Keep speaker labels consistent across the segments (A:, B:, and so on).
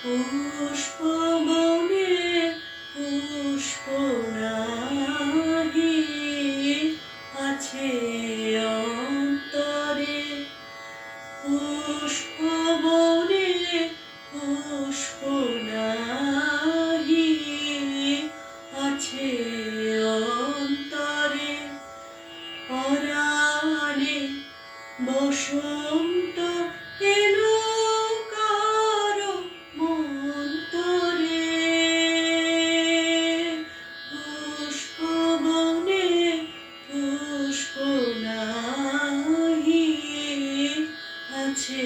A: পুষ্পবনে পুষ্পনাহি আছে অন্তরে। পুষ্পবনে পুষ্পনাহি আছে অন্তরে। পরাণে বসন্ত এলো কারো মন্তরে। পুষ্পবনে পুষ্পনাহি আছে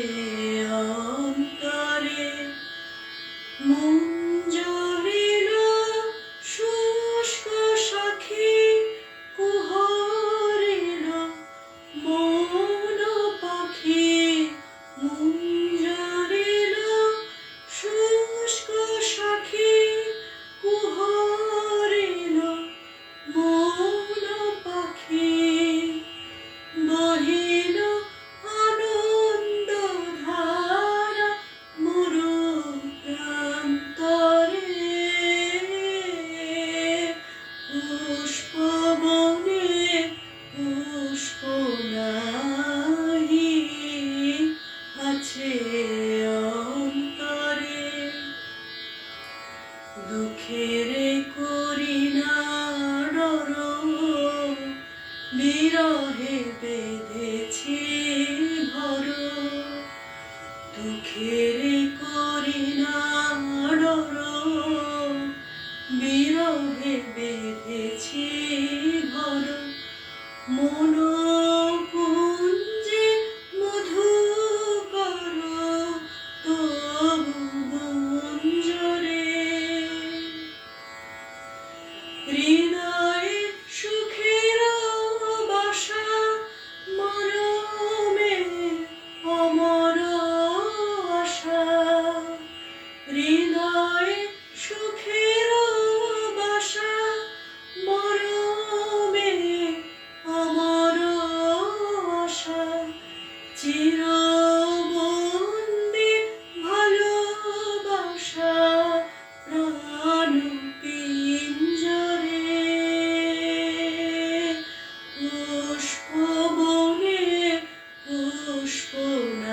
A: অন্তরে। মঞ্জরিলো শুষ্ক সাক্ষী কুহরিলো মন পাখি। মঞ্জরিলো শুষ্ক সাক্ষী কুহরিলো মন পাখি। বহিল আনন্দ ধারা মরু প্রান্তরে। পুষ্পবনে পুষ্পনাহি আছে অন্তরে। দুঃখের করিনা ডর বিরহে বেঁধেছি ভর। দুঃখের করিনা ডর বিরহে বেঁধেছি ঘর। মন কুঞ্জে মধুকর তবু মঞ্জরে। হৃদয়ে সুখের বাসা মরমে অমর আশা। হৃদয়ে সুখের বাসা মরমে অমর আশা। চিরবন্দী ভালোবাসা প্রাণ পিঞ্জরে। পুষ্পবনে পুষ্পনাহি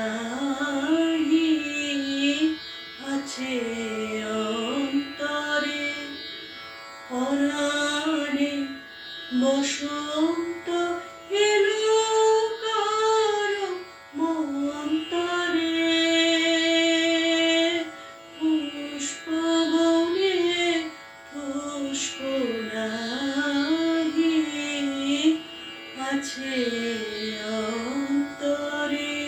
A: আছে অন্তরে। পরাণে বসন্ত এলো কারো মন্তরে। পুষ্পবনে পুষ্পনাহি আছে অন্তরে।